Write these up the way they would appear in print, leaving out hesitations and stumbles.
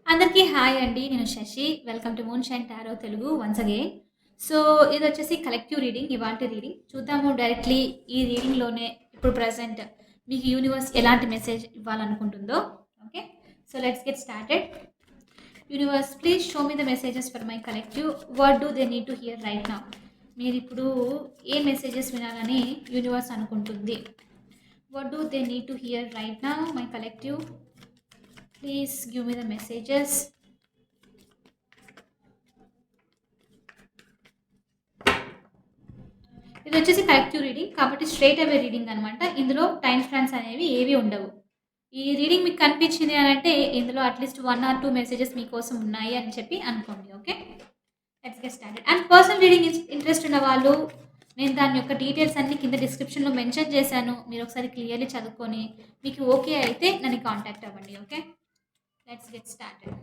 అందరికీ హాయ్ అండి. నేను Sasi. Welcome to moon shine tarot Telugu once again. So, ఇదొచ్చేసి కలెక్టివ్ రీడింగ్. ఇవాల్టి రీడింగ్. చూద్దాము డైరెక్ట్‌లీ ఈ రీడింగ్‌లోనే ఇప్పుడు ప్రెజెంట్ మీకు యూనివర్స్ ఎలాంటి మెసేజ్ ఇవ్వాలనుకుంటుందో. Okay. So, let's get started. Universe please show me the messages for my collective. What do they need to hear right now? మీరిప్పుడు ఏ మెసేజెస్ వినాలని యూనివర్స్ అనుకుంటుంది? What do they need to hear right now my collective? Please give me the messages. ఇది వచ్చేసి collective reading కాబట్టి straight అవే reading అనమాట. ఇందులో time spans అనేవి ఏవి ఉండవు. ఈ రీడింగ్ మీకు కనిపించింది అని అంటే ఇందులో అట్లీస్ట్ 1 ఆర్ 2 మెసేజెస్ మీకోసం ఉన్నాయి అని చెప్పి అనుకోండి. Okay, let's get started. And personal reading interest ఉన్న వాళ్ళు, నేను దాని యొక్క డీటెయిల్స్ అన్ని కింద డిస్క్రిప్షన్లో మెన్షన్ చేశాను. మీరు ఒకసారి క్లియర్లీ చదువుకొని మీకు ఓకే అయితే నన్ను కాంటాక్ట్ అవ్వండి. Okay, let's get started.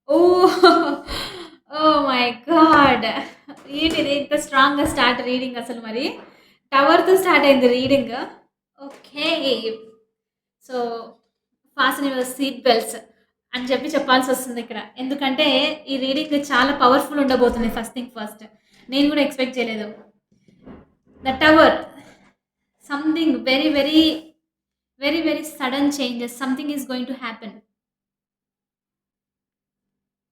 Oh! Oh my God! ఏంటిది ఇంత స్ట్రాంగ్‌గా స్టార్ట్ రీడింగ్ అసలు మరి? టవర్‌తో స్టార్ట్ అయింది reading. Okay. So, fasten your seat belts అని చెప్పాల్సొస్తుంది ఇక్కడ. ఎందుకంటే ఈ రీడింగ్ చాలా పవర్‌ఫుల్ ఉండబోతుంది ఫస్ట్ థింగ్ ఫస్ట్. నేను కూడా ఎక్స్‌పెక్ట్ చేయలేదు. The tower. Something very, very, very, very sudden changes. Something is going to happen.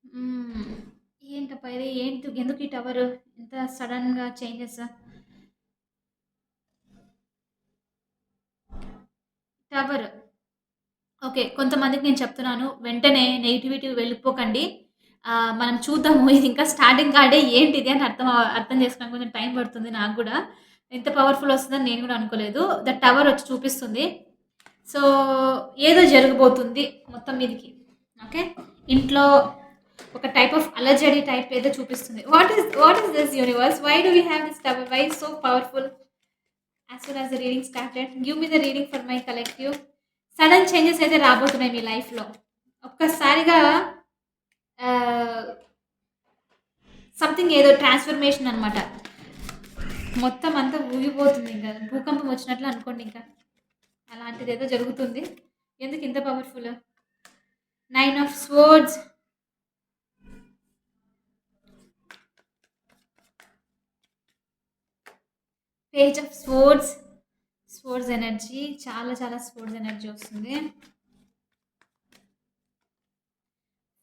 హ్మ్. ఏంటబ్బా ఇది? ఎందుకు ఈ టవరు? ఇంత సడెన్‌గా చేంజెస్? టవర్. ఓకే. కొంతమందికి నేను చెప్తున్నాను. వెంటనే నెగటివిటీ వెళ్ళిపోకండి. మనం చూద్దాము. ఇది ఇంకా స్టార్టింగ్ కార్డే ఏంటిది అని అర్థం చేసుకోవడానికి కొంచెం టైం పడుతుంది నాకు గూడా. ఇంత పవర్‌ఫుల్ వస్తదని నేను గూడా అనుకోలేదు. ద టవర్ వచ్చి చూపిస్తుంది. సో, ఏదో జరగబోతుంది మొత్తం మీదికి. ఓకే. ఇంట్లో ఒక టైప్ ఆఫ్ అలజడి టైప్ ఏదో చూపిస్తుంది. What is this universe? Why do we have this tower? Why so powerful? As soon as the reading started. Give me the reading for my collective. Sudden changes అయితే రాబోతున్నాయి మీ లైఫ్‌లో. ఒక్కసారిగా ఆహ్, something ఏదో transformation అనమాట. మొత్తం అంతా ఊగిపోతుంది ఇంక. భూకంపం వచ్చినట్లు అనుకోండి ఇంక. అలాంటిదేదో జరుగుతుంది. ఎందుకు ఇంత powerful? 9 of swords. Page of swords. Swords energy. చాలా చాలా స్వర్డ్స్ ఎనర్జీ వస్తుంది.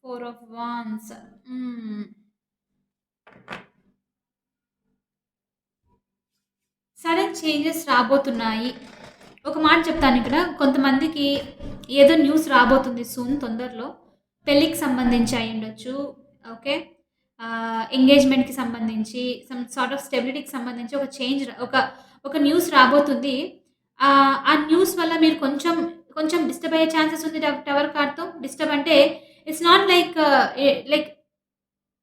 4 ఆఫ్ వాండ్స్. సడన్ చేంజెస్ రాబోతున్నాయి. ఒక మాట చెప్తాను ఇక్కడ. కొంతమందికి ఏదో న్యూస్ రాబోతుంది సూన్ తొందరలో. పెళ్ళికి సంబంధించి అయ్యుండొచ్చు. ఓకే. ఎంగేజ్‌మెంట్‌కి సంబంధించి సమ్ సార్ట్ ఆఫ్ స్టెబిలిటీకి సంబంధించి ఒక చేంజ్ ఒక న్యూస్ రాబోతుంది. ఆ న్యూస్ వల్ల మీరు కొంచెం డిస్టర్బ్ అయ్యే ఛాన్సెస్ ఉంది టవర్ కార్డ్‌తో. డిస్టర్బ్ అంటే ఇట్స్ నాట్ లైక్ లైక్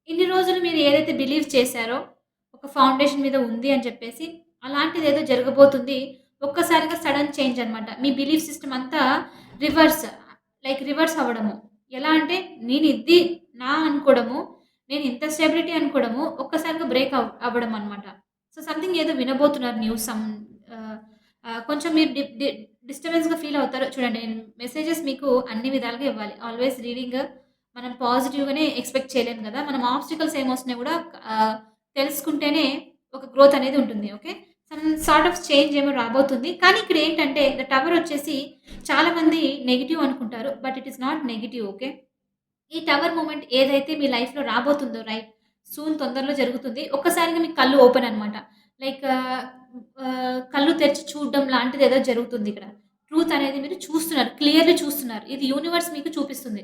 ఇన్ని రోజులు మీరు ఏదైతే బిలీవ్ చేశారో, ఒక ఫౌండేషన్ మీద ఉంది అని చెప్పేసి, అలాంటిదేదో జరగబోతుంది. ఒక్కసారిగా సడెన్ చేంజ్ అనమాట. మీ బిలీఫ్ సిస్టమ్ అంతా రివర్స్, రివర్స్ అవ్వడము. ఎలా అంటే నేనిది నా అనుకోవడము, నేను ఇంత స్టెబిలిటీ అనుకోవడము, ఒక్కసారిగా బ్రేక్ అవ్వడం అనమాట. సో, సంథింగ్ ఏదో వినబోతున్నారు న్యూస్ ఆహ్, కొంచెం మీరు డిస్టర్బెన్స్‌గా ఫీల్ అవుతారు. చూడండి, నేను మెసేజెస్ మీకు అన్ని విధాలుగా ఇవ్వాలి. ఆల్వేస్ రీడింగ్ మనం పాజిటివ్‌గానే ఎక్స్‌పెక్ట్ చేయలేము గదా! మనం ఆబ్స్టికల్స్ ఏమొస్తున్నాయి గూడా ఆహ్, తెలుసుకుంటేనే ఒక గ్రోత్ అనేది ఉంటుంది. Okay. Some sort of change ఏమో రాబోతుంది. కానీ ఇక్కడేంటంటే ద టవర్ వచ్చేసి చాలామంది నెగెటివ్ అనుకుంటారు. But it is not negative. Okay. ఈ టవర్ మూమెంట్ ఏదైతే మీ లైఫ్‌లో రాబోతుందో సూన్ తొందరలో జరుగుతుంది. ఒక్కసారిగా మీ కళ్ళు ఓపెన్ అనమాట. లైక్ కళ్ళు తెరిచి చూడడం లాంటిదేదో జరుగుతుందిక్కడ. ట్రూత్ అనేది మీరు చూస్తున్నారు. క్లియర్‌లీ చూస్తున్నారు. ఇది యూనివర్స్ మీకు చూపిస్తుంది.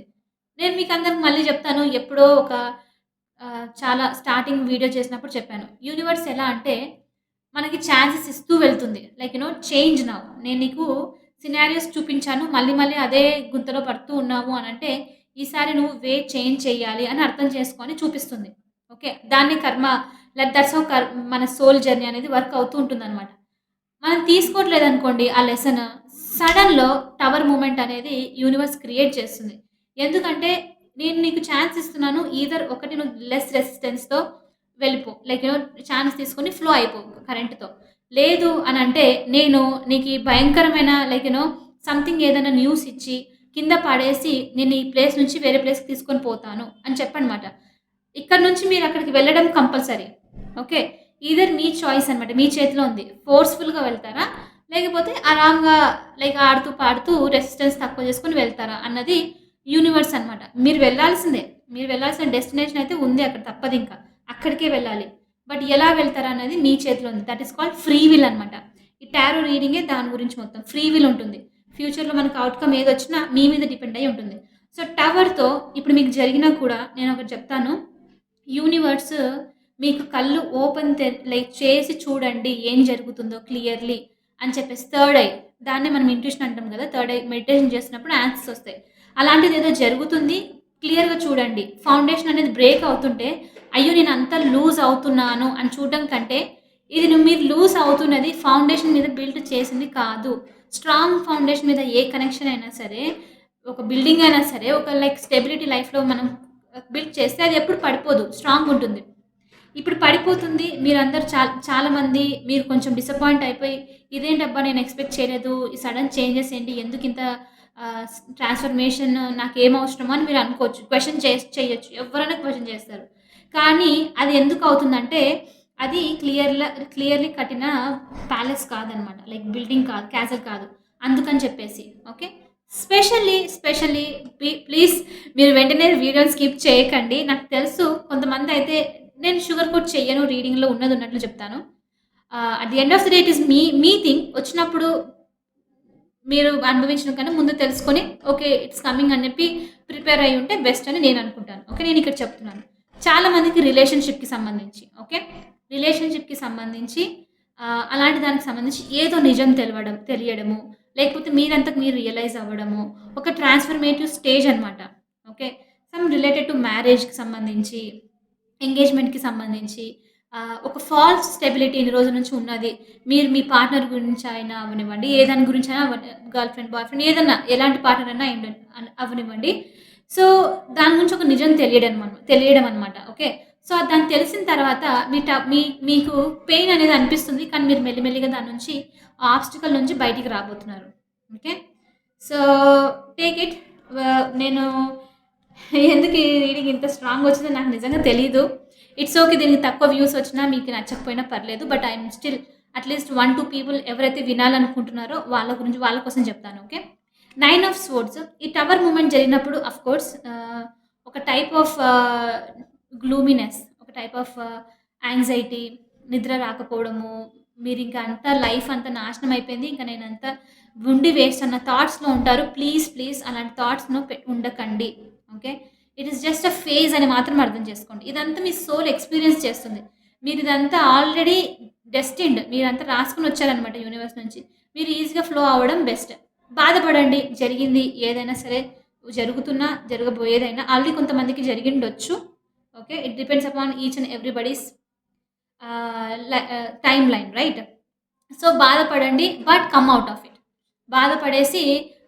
నేను మీకందరికి మళ్ళీ జెప్తాను. ఎప్పుడో ఒక చాలా స్టార్టింగ్ వీడియో చేసినప్పుడు చెప్పాను. యూనివర్స్ ఎలా అంటే మనకి ఛాన్సెస్ ఇస్తూ వెళ్తుంది. Change now. నేను నీకు సినారియోస్ చూపించాను. మళ్ళీ మళ్ళీ అదే గుంతలో పడుతూ ఉన్నావు అనంటే, ఈసారి నువ్వు చేంజ్ చేయాలి అని అర్థం చేసుకొని చూపిస్తుంది. ఓకే. దాన్ని కర్మ దట్స్ హౌ మన సోల్ జర్నీ అనేది వర్క్ అవుతూ ఉంటుందనమాట. మనం తీసుకోవట్లేదనుకోండి ఆ లెసన్, సడెన్‌లో టవర్ మూమెంట్ అనేది యూనివర్స్ క్రియేట్ చేస్తుంది. ఎందుకంటే నేను నీకు ఛాన్స్ ఇస్తున్నాను. ఒకటి నువ్వు లెస్ రెసిస్టెన్స్‌తో వెళ్ళిపో. ఛాన్స్ తీసుకొని ఫ్లో అయిపో కరెంట్‌తో. లేదు అనంటే నేను నీకు ఈ భయంకరమైన సంథింగ్ ఏదైనా న్యూస్ ఇచ్చి కింద పడేసి నేను ఈ ప్లేస్ నుంచి వేరే ప్లేస్‌కి తీసుకొని పోతాను అని చెప్పనమాట. ఇక్కడ నుంచి మీరు అక్కడికి వెళ్ళడం కంపల్సరీ. ఓకే. ఈథర్ మీ చాయిస్ అనమాట. మీ చేతిలో ఉంది. ఫోర్స్‌ఫుల్‌గా వెళ్తారా? లేకపోతే ఆరాంగా లైక్ ఆడుతూ పాడుతూ రెసిస్టెన్స్ తక్కువ చేసుకొని వెళ్తారా? అన్నది యూనివర్స్ అనమాట. మీరు వెళ్ళాల్సిందే. మీరు వెళ్ళాల్సిన డెస్టినేషన్ అయితే ఉంది అక్కడ తప్పదింక. అక్కడికే వెళ్ళాలి. బట్ ఎలా వెళ్తారన్నది మీ చేతిలో ఉంది. That is called free will అనమాట. ఈ టారో రీడింగే దాని గురించి మొత్తం. ఫ్రీ విల్ ఉంటుంది. ఫ్యూచర్‌లో మనకు ఔట్‌కమ్ ఏదొచ్చినా మీ మీద డిపెండ్ అయ్యి ఉంటుంది. సో, టవర్‌తో ఇప్పుడు మీకు జరిగినా కూడా నేనొకటి చెప్తాను. యూనివర్స్ మీకు కళ్ళు ఓపెన్ లైక్ చేసి చూడండి ఏం జరుగుతుందో క్లియర్‌లీ అని చెప్పేసి థర్డ్ ఐ దాన్నే మనం ఇంట్యూషన్ అంటాం కదా! థర్డ్ ఐ మెడిటేషన్ చేస్తున్నప్పుడు ఆన్సర్స్ వస్తాయి. అలాంటిదేదో జరుగుతుంది. క్లియర్‌గా చూడండి. ఫౌండేషన్ అనేది బ్రేక్ అవుతుంటే, అయ్యో! నేనంతా లూజ్ అవుతున్నాను అని చూడడం కంటే, ఇది మీరు లూజ్ అవుతున్నది ఫౌండేషన్ మీద బిల్డ్ చేసింది కాదు. స్ట్రాంగ్ ఫౌండేషన్ మీద ఏ కనెక్షన్ అయినా సరే, ఒక బిల్డింగ్ అయినా సరే, ఒక లైక్ స్టెబిలిటీ లైఫ్‌లో మనం బిల్డ్ చేస్తే అది ఎప్పుడు పడిపోదు. స్ట్రాంగ్ ఉంటుంది. ఇప్పుడు పడిపోతుంది. మీరందరూ చాలామంది మీరు కొంచెం డిసప్పాయింట్ అయిపోయి, ఇదేంటబ్బా! నేను ఎక్స్‌పెక్ట్ చేయలేదు. ఈ సడెన్ చేంజెస్ ఏంటి? ఎందుకింత ట్రాన్స్‌ఫర్మేషన్ నాకేం అవసరమా అని మీరు అనుకోవచ్చు. క్వెషన్ చేయొచ్చు. ఎవ్వరైనా క్వెషన్ చేస్తారు. కానీ అది ఎందుకు అవుతుందంటే, అది క్లియర్‌లీ కట్టిన ప్యాలెస్ కాదనమాట. లైక్ బిల్డింగ్ కాదు. క్యాసల్ కాదు. అందుకని చెప్పేసి. ఓకే. స్పెషల్లీ ప్లీజ్ మీరు వెంటనే వీడియోని స్కిప్ చేయకండి. నాకు తెలుసు కొంతమందయితే నేను షుగర్ కోట్ చెయ్యను. రీడింగ్‌లో ఉన్నదున్నట్లు చెప్తాను. At the end of the day it is me thing. వచ్చినప్పుడు మీరు అనుభవించడం కన్నా ముందు తెలుసుకొని ఓకే. ఇట్స్ కమింగ్ అని చెప్పి ప్రిపేర్ అయ్యి ఉంటే బెస్ట్ అని నేను అనుకుంటాను. ఓకే. నేనిక్కడ చెప్తున్నాను. చాలా మందికి రిలేషన్‌షిప్‌కి సంబంధించి ఓకే. రిలేషన్‌షిప్‌కి సంబంధించి అలాంటి దానికి సంబంధించి ఏదో నిజం తెలియడము, లేకపోతే మీరంతకు మీరు రియలైజ్ అవ్వడము, ఒక ట్రాన్స్‌ఫర్మేటివ్ స్టేజ్ అనమాట. ఓకే. సమ్ రిలేటెడ్ టు మ్యారేజ్‌కి సంబంధించి, ఎంగేజ్‌మెంట్‌కి సంబంధించి ఒక ఫాల్స్ స్టెబిలిటీ ఇన్ని రోజుల నుంచి ఉన్నది. మీరు మీ పార్ట్నర్ గురించి అయినా అవ్వనివ్వండి, ఏ దాని గురించైనా గర్ల్ ఫ్రెండ్, బాయ్ ఫ్రెండ్ ఏదన్నా ఎలాంటి పార్ట్నర్ అయినా అవ్వనివ్వండి. సో, దాని గురించి ఒక నిజం తెలియడం అనమాట. ఓకే. సో, దాన్ని తెలిసిన తర్వాత మీకు పెయిన్ అనేది అనిపిస్తుంది. కానీ మీరు మెల్లిమెల్లిగా దాని నుంచి ఆ ఆబ్‌స్టికల్ నుంచి బయటికి రాబోతున్నారు. ఓకే. So, take it. నేను ఎందుకు ఈ రీడింగ్ ఇంత స్ట్రాంగ్ వచ్చిందో నాకు నిజంగా తెలీదు. It's okay. దీనికి తక్కువ వ్యూస్ వచ్చినా మీకు నచ్చకపోయినా పర్లేదు. But I'm still at least 1, 2 people ఎవరైతే వినాలనుకుంటున్నారో వాళ్ళ కోసం చెప్తాను. ఓకే. 9 ఆఫ్ స్వోర్డ్స్ ఈ టవర్ మూవ్‌మెంట్ జరిగినప్పుడు ఆఫ్‌కోర్స్ ఒక టైప్ ఆఫ్ గ్లూమీనెస్, ఒక టైప్ ఆఫ్ యాంగ్జైటీ, నిద్ర రాకపోవడము, మీరింక అంతా లైఫ్ అంతా నాశనం అయిపోయింది. ఇంక నేనంతా ఉండి వేస్ట్ అన్న థాట్స్‌లో ఉంటారు. ప్లీజ్ అలాంటి థాట్స్‌లో ఉండకండి. Okay. It is just a phase అని మాత్రం అర్థం చేసుకోండి. ఇదంతా మీ సోల్ ఎక్స్‌పీరియన్స్ చేస్తుంది. మీరిదంతా ఆల్రెడీ డెస్టిన్డ్. మీరంతా రాసుకొని వచ్చారనమాట యూనివర్స్ నుంచి. మీరు ఈజీగా ఫ్లో అవ్వడం బెస్ట్. బాధపడండి. జరిగింది ఏదైనా సరే జరుగుతున్నా, జరగబోయేదైనా ఆల్రెడీ కొంతమందికి జరిగిండొచ్చు. Okay. It depends upon each and everybody's time line right? So, బాధపడండి. But come out of it. బాధపడేసి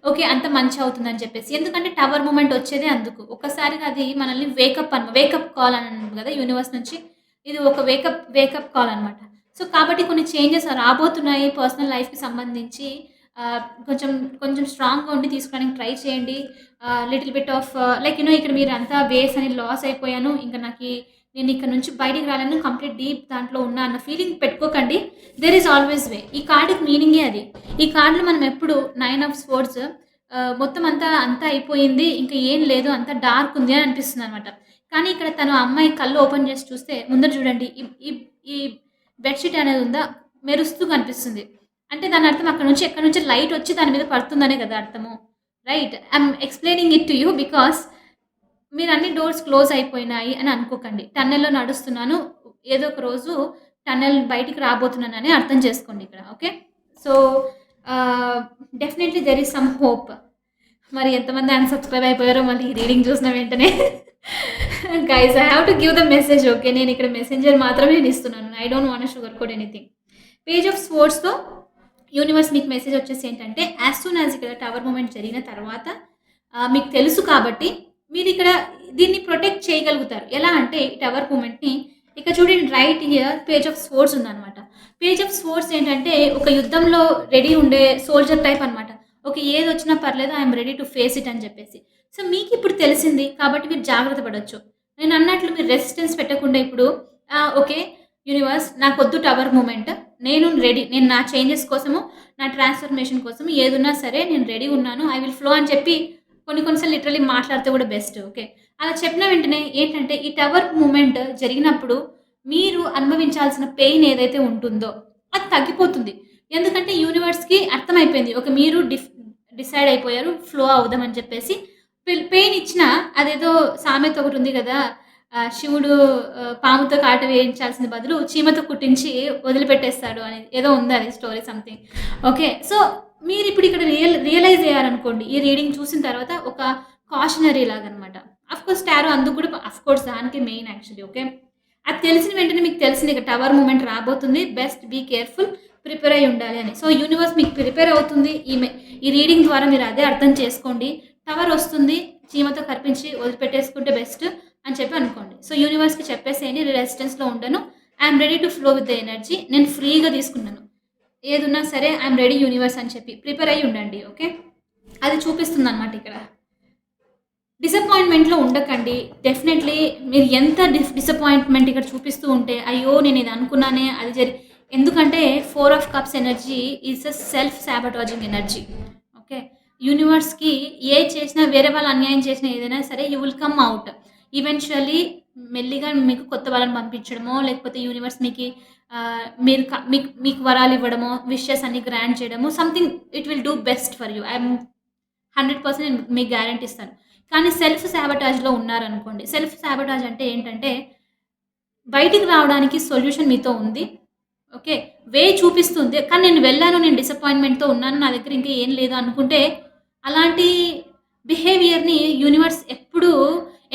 ఓకే. అంతా మంచవుతుందని చెప్పేసి. ఎందుకంటే టవర్ మూమెంట్ వచ్చేదే అందుకు. ఒక్కసారిగా అది మనల్ని వేకప్ కాల్ అని అన్నాం గదా! యూనివర్స్ నుంచి. ఇది ఒక వేకప్ కాల్ అనమాట. సో, కాబట్టి కొన్ని చేంజెస్ రాబోతున్నాయి పర్సనల్ లైఫ్‌కి సంబంధించి. కొంచెం కొంచెం స్ట్రాంగ్‌గా ఉండి తీసుకోవడానికి ట్రై చేయండి. లిటిల్ బిట్ ఆఫ్ లైక్ ఇక్కడ మీరంతా బేస్ అని లాస్ అయిపోయాను. ఇంక నేను ఇక్కడ నుంచి బయటికి రాలేను. కంప్లీట్ డీప్ దాంట్లో ఉన్నా అన్న ఫీలింగ్ పెట్టుకోకండి. దేర్ ఈస్ ఆల్వేస్ వే. ఈ కార్డ్‌కి మీనింగే అది. ఈ కార్డ్‌లో మనం ఎప్పుడు 9 ఆఫ్ స్వోర్డ్స్ మొత్తం అంతా అయిపోయింది. ఇంక ఏం లేదు. అంతా డార్క్ ఉంది అని అనిపిస్తుందనమాట. కానీ ఇక్కడ తను అమ్మాయి కళ్ళు ఓపెన్ చేసి చూస్తే ముందర చూడండి. ఈ ఈ ఈ బెడ్ షీట్ అనేది ఉందా మెరుస్తూ కనిపిస్తుంది. అంటే దాని అర్థం ఎక్కడి నుంచి లైట్ వచ్చి దాని మీద పడుతుందనే కదా అర్థము. Right. I'm explaining it to you because మీరన్ని డోర్స్ క్లోజ్ అయిపోయినాయి అని అనుకోకండి. టన్నెల్‌లో నడుస్తున్నాను. ఏదో ఒక రోజు టన్నెల్ బయటికి రాబోతున్నానని అర్థం చేసుకోండి ఇక్కడ. Okay. So, definitely there is some hope. మరి ఎంతమంది అన్‌సబ్‌స్క్రైబ్ అయిపోయారో మళ్ళీ ఈ రీడింగ్ చూసిన వెంటనే. Guys I have to give the message okay. నేను ఇక్కడ మెసెంజర్ మాత్రమే ఇస్తున్నాను. I don't want to sugar coat anything. Page of స్వోర్డ్స్‌తో యూనివర్స్ మీకు మెసేజ్ వచ్చేసి ఏంటంటే యాస్ సూన్ యాస్ ఇక్కడ టవర్ మూవ్‌మెంట్ జరిగిన తర్వాత మీకు తెలుసు కాబట్టి మీరిక్కడ దీన్ని ప్రొటెక్ట్ చేయగలుగుతారు. ఎలా అంటే ఈ టవర్ మూవ్‌మెంట్‌ని ఇక్కడ చూడండి right here page of swords ఉందనమాట. పేజ్ ఆఫ్ స్వోర్డ్స్ ఏంటంటే ఒక యుద్ధంలో రెడీ ఉండే సోల్జర్ టైప్ అనమాట. ఓకే. ఏదొచ్చినా పర్లేదు I am ready to face it అని చెప్పేసి. సో, మీకిప్పుడు తెలిసింది కాబట్టి మీరు జాగ్రత్త పడొచ్చు. నేనన్నట్లు మీరు రెసిస్టెన్స్ పెట్టకుండా ఇప్పుడు ఓకే. యూనివర్స్ నాకొద్దు టవర్ మూమెంట్. నేను రెడీ. నేను నా చేంజెస్ కోసము, నా ట్రాన్స్‌ఫర్మేషన్ కోసం ఏదున్నా సరే నేను రెడీగున్నాను. ఐ విల్ ఫ్లో అని చెప్పి కొన్ని కొన్ని సార్లు లిటరల్లీ మాట్లాడితే కూడా బెస్ట్. ఓకే. అలా చెప్పిన వెంటనే ఏంటంటే ఈ టవర్ మూమెంట్ జరిగినప్పుడు మీరు అనుభవించాల్సిన పెయిన్ ఏదైతే ఉంటుందో అది తగ్గిపోతుంది. ఎందుకంటే యూనివర్స్‌కి అర్థమైపోయింది. ఓకే. మీరు డిసైడ్ అయిపోయారు. ఫ్లో అవుదాం అని చెప్పేసి. పెయిన్ ఇచ్చినా అదేదో సామెత ఒకటుంది గదా! శివుడు పాముతో కాటు వేయించాల్సిన బదులు చీమతో కుట్టించి వదిలిపెట్టేస్తాడు అని ఏదో ఉంది అది స్టోరీ సంథింగ్. ఓకే. సో, మీరిప్పుడు ఇక్కడ రియలైజ్ అయ్యారనుకోండి. ఈ రీడింగ్ చూసిన తర్వాత ఒక కాషనరీ లాగనమాట. ఆఫ్‌కోర్స్ టారో అందుకు కూడా ఆఫ్‌కోర్స్ దానికి మెయిన్ యాక్చువల్లీ. ఓకే. అది తెలిసిన వెంటనే మీకు తెలిసింది ఇక టవర్ మూమెంట్ రాబోతుంది. Best be careful. ప్రిపేర్ అయ్యి ఉండాలి అని. సో, యూనివర్స్ మీకు ప్రిపేర్ అవుతుంది. ఈ రీడింగ్ ద్వారా మీరు అదే అర్థం చేసుకోండి. టవర్ వస్తుంది. చీమతో కరిపించి వదిలిపెట్టేసుకుంటే బెస్ట్ అని చెప్పి అనుకోండి. సో, యూనివర్స్‌కి చెప్పేసేయండి రెసిస్టెన్స్‌లో ఉండను. I am ready to flow with the energy. నేను ఫ్రీగా తీసుకున్నాను. ఏదున్నా సరే ఐ యామ్ రెడీ యూనివర్స్ అని చెప్పి ప్రిపేర్ అయ్యి ఉండండి. ఓకే. అది చూపిస్తుందనమాట ఇక్కడ. డిసప్పాయింట్‌మెంట్‌లో ఉండకండి. డెఫినెట్‌లీ మీరు ఎంత డిసప్పాయింట్‌మెంట్ ఇక్కడ చూపిస్తూ ఉంటే, అయ్యో! నేను ఇది అనుకున్నానే అది ఎందుకంటే 4 of cups energy is a self sabotaging energy. Okay. యూనివర్స్‌కి ఏది చేసినా వేరే వాళ్ళు అన్యాయం చేసినా ఏదైనా సరే you will come out. Eventually మెల్లిగా మీకు కొత్త వాళ్ళని పంపించడమో, లేకపోతే యూనివర్స్ మీరు మీకు వరాలు ఇవ్వడమో, విషెస్ అన్ని గ్రాంట్ చేయడమో something it will do best for you. 100% నేను మీకు గ్యారంటీ ఇస్తాను. కానీ సెల్ఫ్ సాబోటాజ్‌లో ఉన్నారనుకోండి. సెల్ఫ్ సాబోటాజ్ అంటే ఏంటంటే, బయటికి రావడానికి సొల్యూషన్ మీతో ఉంది. ఓకే. వే చూపిస్తుంది. కానీ నేను వెళ్ళాను, నేను డిసప్పాయింట్‌మెంట్‌తో ఉన్నాను, నా దగ్గర ఇంకా ఏం లేదు అనుకుంటే, అలాంటి బిహేవియర్‌ని యూనివర్స్ ఎప్పుడూ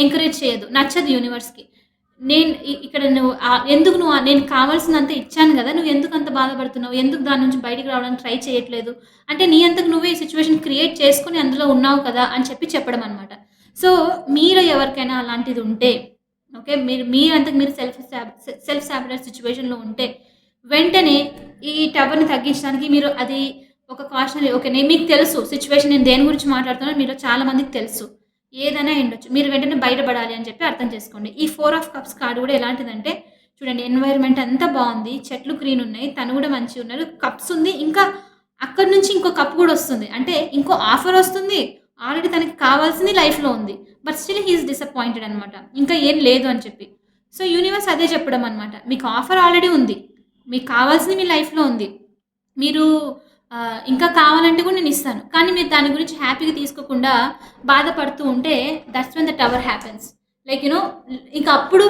ఎంకరేజ్ చేయదు. నచ్చదు యూనివర్స్‌కి. నేను ఇక్కడ నువ్వు ఎందుకు నువ్వు నేను కావాల్సినంత ఇచ్చాను గదా! నువ్వెందుకంత బాధపడుతున్నావు? ఎందుకు దాని నుంచి బయటికి రావడానికి ట్రై చేయట్లేదు? అంటే నీ అంతకు నువ్వే ఈ సిట్యుయేషన్ క్రియేట్ చేసుకొని అందులో ఉన్నావు కదా! అని చెప్పడం అనమాట. సో, మీరు ఎవరికైనా అలాంటిది ఉంటే, ఓకే. మీరు మీ అంతకు మీరు సెల్ఫ్ సాబోటాజ్ సిట్యుయేషన్‌లో ఉంటే, వెంటనే ఈ టవర్‌ని తగ్గించడానికి మీరు అది ఒక కాషనరీ ఓకే. మీకు తెలుసు సిట్యుయేషన్ నేను దేని గురించి మాట్లాడుతున్నానో మీలో చాలా మందికి తెలుసు. ఏదైనా అయ్యుండొచ్చు. మీరు వెంటనే బయటపడాలి అని చెప్పి అర్థం చేసుకోండి. ఈ 4 ఆఫ్ కప్స్ కార్డ్ గూడా ఎలాంటిదంటే, చూడండి ఎన్వైర్న్‌మెంట్ అంతా బావుంది. చెట్లు గ్రీన్ ఉన్నాయి. తను గూడా మంచిగున్నారు. కప్స్ ఉంది. ఇంకా అక్కడి నుంచి ఇంకో కప్ గూడా ఒస్తుంది. అంటే ఇంకో ఆఫర్ ఒస్తుంది. ఆల్రెడీ తనకి కావాల్సింది లైఫ్‌లో ఉంది. But still he is disappointed అనమాట. ఇంకా ఏం లేదు అని చెప్పి. సో, యూనివర్స్ అదే చెప్పడం అనమాట. మీకు ఆఫర్ ఆల్రెడీ ఉంది. మీకు కావాల్సింది మీ లైఫ్‌లో ఉంది. మీరు ఇంకా కావాలంటే కూడా నేనిస్తాను. కానీ మీరు దాని గురించి హ్యాపీగా తీసుకోకుండా బాధపడుతూ ఉంటే that's when the tower happens. Like ఇంక అప్పుడు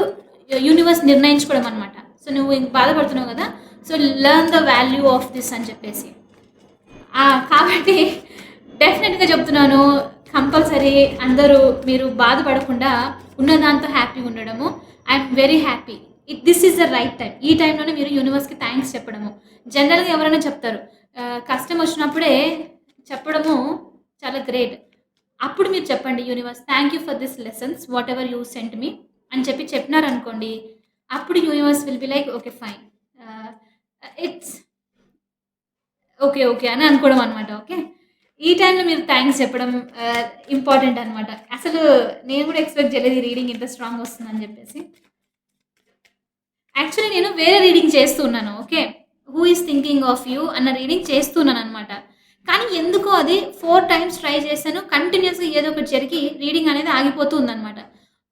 యూనివర్స్ నిర్ణయించుకోవడం అనమాట. సో, నువ్వు ఇంక బాధపడుతున్నావు గదా! So, learn the value of this అని చెప్పేసి. కాబట్టి డెఫినెట్‌గా చెప్తున్నాను. కంపల్సరీ అందరూ మీరు బాధపడకుండా ఉన్న దాంతో హ్యాపీగా ఉండడము. I'm very happy. This is the right time. ఈ టైంలోనే మీరు యూనివర్స్‌కి థాంక్స్ చెప్పడము. జనరల్‌గా ఎవరైనా చెప్తారు. కష్టం వచ్చినప్పుడే చెప్పడము చాలా గ్రేట్. అప్పుడు మీరు చెప్పండి universe thank you for this lessons what ever you sent me అని చెప్పినారనుకోండి. అప్పుడు universe will be like okay fine. It's okay. Okay. అని అనుకోవడం అనమాట. ఓకే. ఈ టైంలో మీరు థాంక్స్ చెప్పడం ఇంపార్టెంట్ అనమాట. అసలు నేను కూడా ఎక్స్‌పెక్ట్ చేయలేదు ఈ రీడింగ్ ఇంత స్ట్రాంగ్ వస్తుందని చెప్పేసి. యాక్చువల్లీ నేను వేరే రీడింగ్ చేస్తూ ఉన్నాను. Okay. 'Who is thinking of you' అన్న రీడింగ్ చేస్తున్నాననమాట. కానీ ఎందుకో అది 4 టైమ్స్ ట్రై చేశాను. కంటిన్యూయస్‌గా ఏదో ఒకటి జరిగి రీడింగ్ అనేది ఆగిపోతూ ఉందనమాట.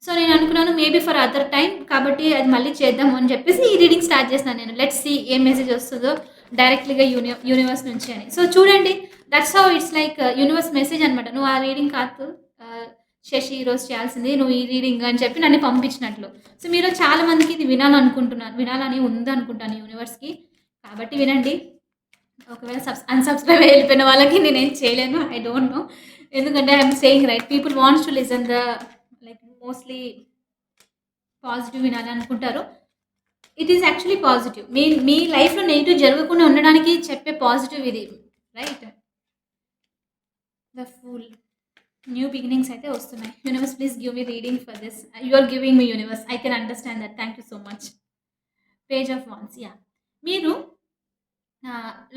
సో, నేను అనుకున్నాను మేబీ ఫర్ అదర్ టైమ్ కాబట్టి అది మళ్ళీ చేద్దాము అని చెప్పేసి ఈ రీడింగ్ స్టార్ట్ చేసినాను నేను. లెట్స్ సీ ఏం మెసేజ్ వస్తదో డైరెక్ట్‌లీగా యూనివర్స్ నుంచి అని. సో, చూడండి that's how it's like universe message అనమాట. నువ్వు ఆ రీడింగ్ కాదు శశి ఈరోజు చేయాల్సింది నువ్వు ఈ రీడింగ్ అని చెప్పి నన్ను పంపించినట్లు. సో, మీలో చాలా మందికి ఇది వినాలని ఉందనుకుంటాను యూనివర్స్‌కి. కాబట్టి వినండి. ఒకవేళ అన్‌సబ్‌స్క్రైబ్ అయ్యి వెళ్ళిపోయిన వాళ్ళకి నేనేం చేయలేను. I don't know. ఎందుకంటే I am saying right. People wants to listen the like mostly positive వినాలి అనుకుంటారు. It is actually positive. మీ లైఫ్‌లో నెగెటివ్ జరగకుండా ఉండడానికి చెప్పే పాజిటివ్ ఇది. Right? The fool. New beginnings అయితే వస్తున్నాయి. Universe please give me reading for this. You are giving me universe. I can understand that. Thank you so much. Page of wands. Yeah! మీరు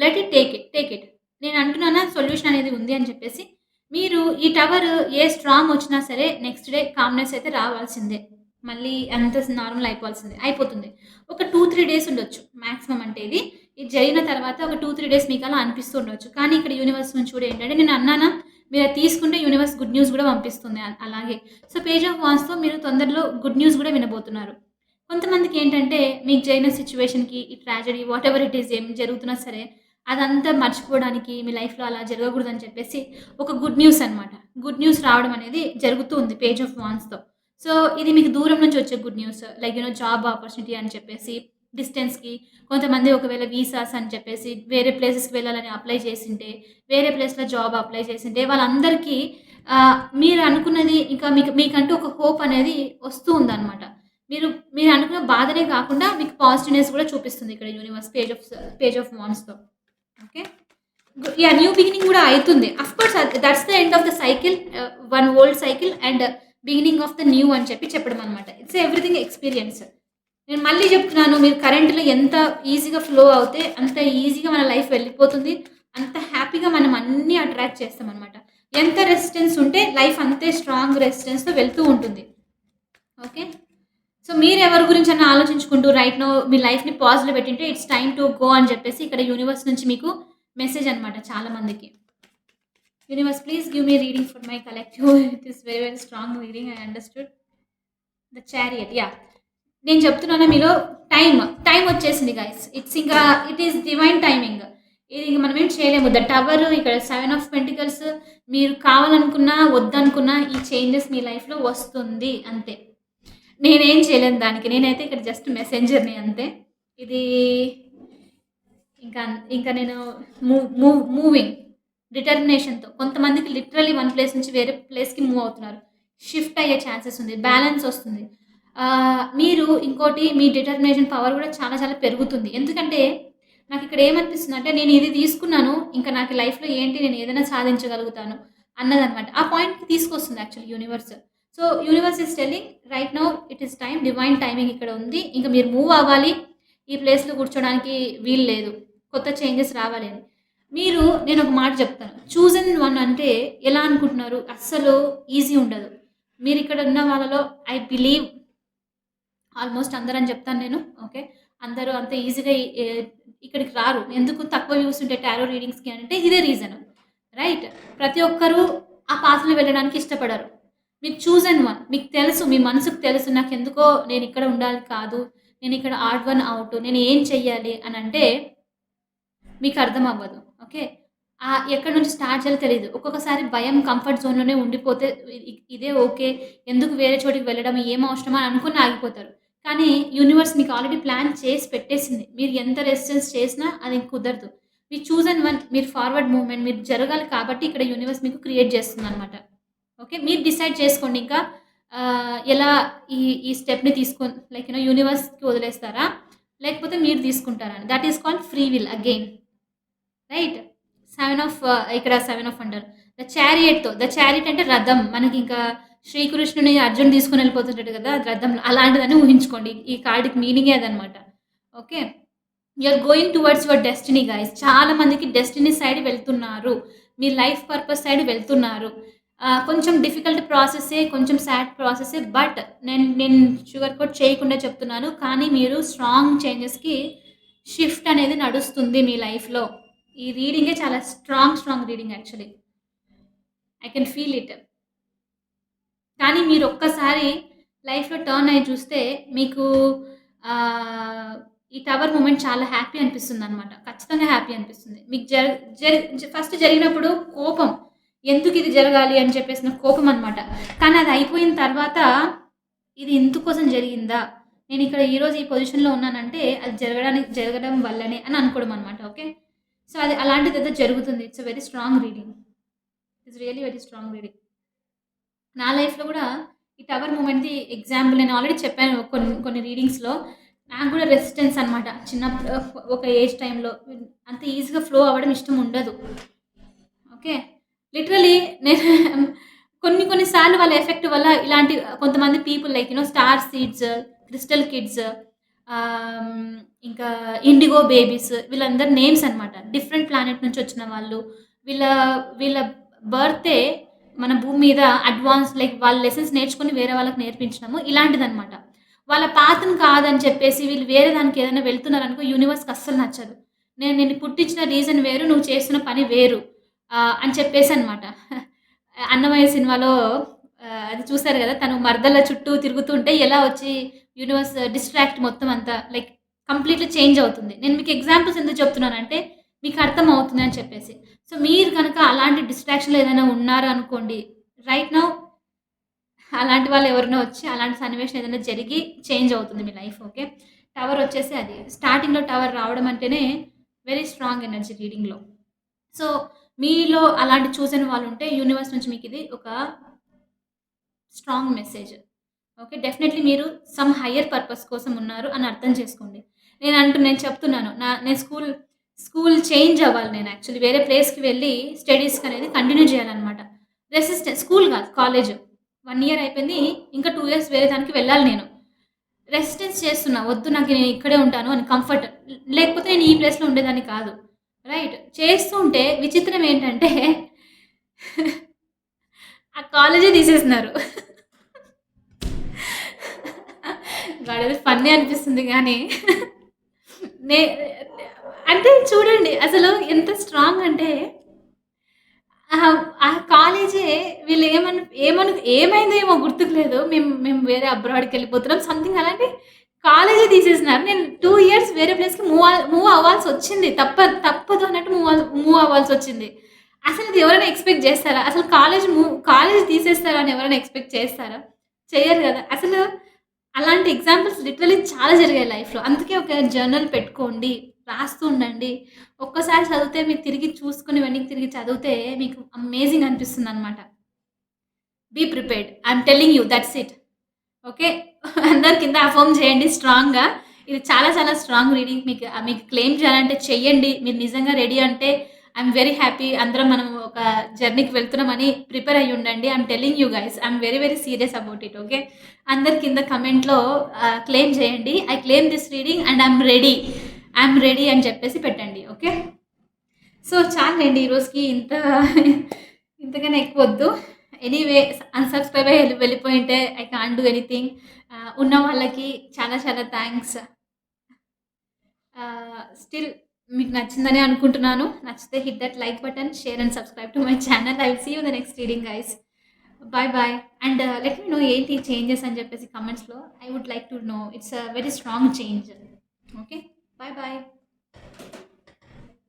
let it take it. నేను అంటున్నానా solution అనేది ఉంది అని చెప్పేసి. మీరు ఈ టవర్ ఏ స్ట్రామ్ వచ్చినా సరే నెక్స్ట్ డే కామ్‌నెస్ అయితే రావాల్సిందే. మళ్ళీ అంత నార్మల్ అయిపోతుంది. ఒక 2, 3 డేస్ ఉండొచ్చు మాక్సిమం అంటే ఇది. ఇది జరిగిన తర్వాత ఒక 2, 3 డేస్ మీకలా అనిపిస్తూ ఉండొచ్చు. కానీ ఇక్కడ యూనివర్స్ నుంచి కూడా ఏంటంటే నేను అన్నానా, మీరది తీసుకుంటే యూనివర్స్ గుడ్ న్యూస్ గూడా పంపిస్తుంది అలాగే. సో, పేజ్ ఆఫ్ వాండ్స్‌తో మీరు తొందరలో గుడ్ న్యూస్ గూడా వినబోతున్నారు. కొంతమందికేంటంటే మీకు జరిగిన సిట్యుయేషన్‌కి ఈ ట్రాజెడీ వాటెవర్ ఇట్ ఈస్ ఏం జరుగుతున్నా సరే, అదంతా మర్చిపోవడానికి మీ లైఫ్‌లో అలా జరగకూడదని చెప్పేసి ఒక గుడ్ న్యూస్ అనమాట. గుడ్ న్యూస్ రావడం అనేది జరుగుతూ ఉంది పేజ్ ఆఫ్ వాండ్స్‌తో. సో, ఇది మీకు దూరం నుంచి వచ్చే good news. Like job opportunity అని చెప్పేసి డిస్టెన్స్‌కి కొంతమంది ఒకవేళ వీసాస్ అని చెప్పేసి వేరే ప్లేసెస్‌కి వెళ్ళాలని అప్లై చేసుంటే, వేరే ప్లేస్‌లో జాబ్ అప్లై చేసుంటే వాళ్ళందరికీ మీరు అనుకున్నది ఇంకా మీకంటూ ఒక హోప్ అనేది వస్తూ ఉందనమాట. మీరు మీరు అనుకున్న బాధనే కాకుండా మీకు పాజిటివ్‌నెస్ కూడా చూపిస్తుంది ఇక్కడ యూనివర్స్ పేజ్ ఆఫ్ వాండ్స్‌తో. ఓకే. యాహ్! న్యూ బిగినింగ్ గూడా అయితుంది. Of course that's the end of the cycle. One old cycle and beginning of the new అని చెప్పడం అనమాట. It's everything experience. నేను మళ్ళీ చెప్తున్నాను. మీరు కరెంట్‌లో ఎంత ఈజీగా ఫ్లో అవుతే అంత ఈజీగా మన లైఫ్ వెళ్ళిపోతుంది. అంత హ్యాపీగా మనం అన్నీ అట్రాక్ట్ చేస్తామనమాట. ఎంత రెసిస్టెన్స్ ఉంటే లైఫ్ అంతే స్ట్రాంగ్ రెసిస్టెన్స్‌తో వెళ్తూ ఉంటుంది. ఓకే. సో, మీరెవరి గురించన్నా ఆలోచించుకుంటూ రైట్ నౌ మీ లైఫ్‌ని పాజ్‌లో పెట్టింటే ఇట్స్ టైమ్ టు గో అని చెప్పేసి ఇక్కడ యూనివర్స్ నుంచి మీకు మెసేజ్ అనమాట చాలా మందికి. Universe please give me reading for my collective. It is very very strong reading I understood. The chariot yeah! నేను చెప్తున్నాను మీలో టైమ్ వచ్చేసింది guys. It is divine timing. ఇది ఇంక మనమేం చేయలేము. ద టవర్ ఇక్కడ 7 ఆఫ్ పెంటికల్స్ మీరు కావాలనుకున్నా, వద్దనుకున్నా ఈ చేంజెస్ మీ లైఫ్‌లో వస్తుంది అంతే. నేనేం చేయలేను దానికి. నేనైతే ఇక్కడ జస్ట్ మెసెంజర్‌ని అంతే. ఇది ఇంకా ఇంకా నేను మూవింగ్ డిటర్మినేషన్‌తో కొంతమందికి లిటరల్లీ వన్ ప్లేస్ నుంచి వేరే ప్లేస్‌కి మూవ్ అవుతున్నారు. షిఫ్ట్ అయ్యే ఛాన్సెస్ ఉంది. బ్యాలెన్స్ వస్తుంది. మీరు ఇంకోటి మీ డిటర్మినేషన్ పవర్ కూడా చాలా చాలా పెరుగుతుంది. ఎందుకంటే నాకిక్కడ ఏమనిపిస్తుందంటే నేను ఇది తీసుకున్నాను. ఇంకా నాకు లైఫ్‌లో ఏంటి నేను ఏదైనా సాధించగలుగుతాను అన్నదనమాట. ఆ పాయింట్‌కి తీసుకొస్తుంది actually universe. So, universe is telling right now it is time divine timing ఇక్కడ ఉంది. ఇంక మీరు మూవ్ అవ్వాలి. ఈ ప్లేస్‌లో కూర్చోడానికి వీలు లేదు. కొత్త చేంజెస్ రావాలి అని. నేనొక మాట చెప్తాను. చూజన్ వన్ అంటే ఎలా అనుకుంటున్నారు? అస్సలు ఈజీ ఉండదు. మీరిక్కడ ఉన్న వాళ్ళలో ఐ బిలీవ్ ఆల్మోస్ట్ అందరని చెప్తాను నేను. ఓకే. అందరూ అంత ఈజీగా ఇక్కడికి రారు. ఎందుకు తక్కువ వ్యూస్ ఉంటాయి టారో రీడింగ్స్‌కి అంటే ఇదే రీజను. రైట్. ప్రతి ఒక్కరు ఆ పాత్‌లో వెళ్ళడానికి ఇష్టపడరు. మీకు చూజన్ వన్. మీకు తెలుసు. మీ మనసుకు తెలుసు. నాకెందుకో నేనిక్కడ ఉండాలి కాదు. నేనిక్కడ ఆడ్ వన్ ఔట్. నేను ఏం చెయ్యాలి అనంటే మీకు అర్థమవ్వదు. ఓకే. ఎక్కడి నుంచి స్టార్ట్ చేయాలో తెలీదు. ఒక్కొక్కసారి భయం కంఫర్ట్ జోన్‌లోనే ఉండిపోతే ఇదే ఓకే. ఎందుకు వేరే చోటికి వెళ్ళడం ఏం అవసరమా అని అనుకుని ఆగిపోతారు. కానీ యూనివర్స్ మీకు ఆల్రెడీ ప్లాన్ చేసి పెట్టేసింది. మీరు ఎంత రెసిస్టెన్స్ చేసినా అది కుదరదు. మీరు చూజన్ వన్ మీరు ఫార్వర్డ్ మూవ్‌మెంట్ మీరు జరగాలి కాబట్టి ఇక్కడ యూనివర్స్ మీకు క్రియేట్ చేస్తుందనమాట. ఓకే. మీరు డిసైడ్ చేసుకోండి ఇంకా ఎలా ఈ ఈ స్టెప్‌ని లైక్ యూనివర్స్‌కి వదిలేస్తారా? లేకపోతే మీరు తీసుకుంటారా అని. That is called free will again. Right. 7 of అంటారు. ద చారియట్ అంటే రథం. మనకింకా శ్రీకృష్ణుని అర్జున్ తీసుకొని వెళ్ళిపోతుంటాడు కదా! రథంలో అలాంటిదని ఊహించుకోండి. ఈ కార్డ్‌కి మీనింగే అదనమాట. Okay. You are going towards your destiny guys. చాలా మందికి డెస్టినీ సైడ్ వెళ్తున్నారు. మీ లైఫ్ పర్పస్ సైడ్ వెళ్తున్నారు. కొంచెం డిఫికల్ట్ ప్రాసెసే, కొంచెం సాడ్ ప్రాసెసే. బట్ నేను షుగర్ కోట్ చేయకుండా చెప్తున్నాను. కానీ మీరు స్ట్రాంగ్ చేంజెస్‌కి షిఫ్ట్ అనేది నడుస్తుంది మీ లైఫ్‌లో. ఈ రీడింగే చాలా strong reading actually. I can feel it. కానీ మీరొక్కసారి లైఫ్‌లో టర్న్ అయ్యి చూస్తే మీకు ఈ టవర్ మూమెంట్ చాలా హ్యాపీ అనిపిస్తుందనమాట. ఖచ్చితంగా హ్యాపీ అనిపిస్తుంది. మీకు ఫస్ట్ జరిగినప్పుడు కోపం. ఎందుకిది జరగాలి అని చెప్పేసిన కోపం అనమాట. కానీ అది అయిపోయిన తర్వాత ఇది ఇందుకోసం జరిగిందా? నేనిక్కడ ఈరోజు ఈ పొజిషన్‌లో ఉన్నానంటే అది జరగడం వల్లనే అని అనుకోవడం అనమాట. ఓకే. సో, అది అలాంటిదేదో జరుగుతుంది. It's a very strong reading. It's really very strong reading. నా లైఫ్‌లో గూడా ఈ టవర్ మూమెంట్‌ది ఎగ్జాంపుల్ నేను ఆల్రెడీ చెప్పాను కొన్ని రీడింగ్స్‌లో. నాకు గూడా రెసిస్టెన్స్ అనమాట. చిన్నప్పుడు ఒక ఏజ్ టైమ్‌లో అంత ఈజీగా ఫ్లో అవ్వడం ఇష్టం ఉండదు. ఓకే. లిటరల్లీ నేను కొన్ని సార్లు వాళ్ళ ఎఫెక్ట్ వల్ల ఇలాంటి కొంతమంది people like star seeds, crystal kids ఆహ్, ఇంకా ఇండిగో బేబీస్ వీళ్ళందరూ నేమ్స్ అనమాట. డిఫరెంట్ ప్లానెట్ నుంచి వచ్చిన వాళ్ళు. వీళ్ళ వీళ్ళ బర్తే మన భూమి మీద అడ్వాన్స్ లైక్ వాళ్ళు లెసన్స్ నేర్చుకొని వేరే వాళ్ళకి నేర్పించడము ఇలాంటిదనమాట. వాళ్ళ పాత్‌ని కాదని చెప్పేసి వీళ్ళు వేరే దానికి ఏదైనా వెళ్తున్నారనుకో యూనివర్స్‌కి అస్సలు నచ్చదు. నేను నిన్ను పుట్టించిన రీజన్ వేరు, నువ్వు చేస్తున్న పని వేరు అని చెప్పేసనమాట. 'అన్నమయ్య' సినిమాలో అది చూసారు గదా! తను మరదల చుట్టూ తిరుగుతుంటే ఎలా వచ్చి యూనివర్స్ డిస్ట్రాక్ట్ మొత్తం అంతా లైక్ కంప్లీట్‌లీ చేంజ్ అవుతుంది. నేను మీకు ఎగ్జాంపుల్స్ ఎందుకు చెప్తున్నానంటే మీకు అర్థమవుతుంది అని చెప్పేసి. సో, మీరు గనక అలాంటి డిస్ట్రాక్షన్‌లో ఏదైనా ఉన్నారు అనుకోండి. రైట్ నౌ అలాంటి వాళ్ళు ఎవరైనా వచ్చి అలాంటి సన్నివేశం ఏదైనా జరిగి చేంజ్ అవుతుంది మీ లైఫ్. ఓకే. టవర్ వచ్చేసి అది. స్టార్టింగ్‌లో టవర్ రావడం అంటేనే వెరీ స్ట్రాంగ్ ఎనర్జీ రీడింగ్‌లో. సో, మీలో అలాంటి చూసిన వాళ్ళుంటే యూనివర్స్ నుంచి మీకిది ఒక స్ట్రాంగ్ మెసేజ్. ఓకే. డెఫినైట్‌లీ మీరు సమ్ హైయర్ పర్పస్ కోసం ఉన్నారు అని అర్థం చేసుకోండి. నేను చెప్తున్నాను. నేను స్కూల్ చేంజ్ అవ్వాలి నేను యాక్చువల్లీ వేరే ప్లేస్‌కి వెళ్ళి స్టడీస్‌కనేది కంటిన్యూ చేయాలనమాట. స్కూల్ కాదు కాలేజు. 1 ఇయర్ అయిపోయింది. ఇంకా 2 ఇయర్స్ వేరే దానికి వెళ్ళాలి నేను. రెసిస్టెన్స్ చేస్తున్నా. వద్దు నాకు నేను ఇక్కడే ఉంటాను అని కంఫర్ట్. లేకపోతే నేను ఈ ప్లేస్‌లో ఉండేదాన్ని కాదు. రైట్. చేస్తుంటే విచిత్రం ఏంటంటే ఆ కాలేజే తీసేస్తున్నారు. వాడేదో ఫన్నీ అనిపిస్తుంది గానీ నే అంటే చూడండి అసలు ఎంత స్ట్రాంగ్ అంటే ఆ కాలేజే వీళ్ళు ఏమైందో ఏమో గుర్తుకు లేదు. మేము వేరే అబ్రాడ్‌కెళ్ళిపోతున్నాం సంథింగ్ అలాంటి కాలేజే తీసేసినారు. నేను 2 ఇయర్స్ వేరే ప్లేస్‌కి మూవ్ అవ్వాల్సొచ్చింది. తప్పదు అన్నట్టు మూవ్ అవ్వాల్సొచ్చింది. అసలిది ఎవరైనా ఎక్స్‌పెక్ట్ జేస్తారా? అసలు కాలేజ్ తీసేస్తారని ఎవరైనా ఎక్స్‌పెక్ట్ చేస్తారా? చెయ్యరు గదా! అసలు అలాంటి ఎగ్జాంపుల్స్ లిటరల్లీ చాలా జరిగాయి లైఫ్‌లో. అందుకే ఒక జర్నల్ పెట్టుకోండి. రాస్తూ ఉండండి. ఒక్కసారి చదివితే మీరు తిరిగి చూసుకొని వెనక్కి తిరిగి చదివితే మీకు అమేజింగ్ అనిపిస్తుందనమాట. Be prepared. I'm telling you that's it. Okay. అందరు కింద అఫర్మ్ చేయండి స్ట్రాంగ్‌గా. ఇది చాలా చాలా స్ట్రాంగ్ రీడింగ్. మీకు క్లెయిమ్ చేయాలంటే చెయ్యండి. మీరు నిజంగా రెడీ అంటే ఐయామ్ వెరీ హ్యాపీ. అందరం మనం ఒక జర్నీకి వెళ్తున్నామని ప్రిపేర్ అయ్యి ఉండండి. I'm telling you guys. I'm very very serious about it. Okay. అందరు కింద కామెంట్‌లో క్లెయిమ్ చేయండి. I claim this reading and I'm ready. I'm ready అని చెప్పేసి పెట్టండి. ఓకే. సో, చాలులెండి ఈ రోజుకి ఇంతకన్నా ఎక్కువొద్దు. ఎనీవే అన్‌సబ్‌స్క్రైబ్ అయ్యి వెళ్ళిపోయుంటే ఐ కాంట్ డూ ఎనీథింగ్. ఉన్న వాళ్ళకి చాలా చాలా థాంక్స్. స్టిల్ మీకు నచ్చిందనే అనుకుంటున్నాను. నచ్చితే hit that like button, share and subscribe to my channel. I will see you in the next reading guys. Bye bye. And let me know ఏంటి changes అని చెప్పేసి కామెంట్స్‌లో. I would like to know. It's a very strong change. Okay. Bye bye.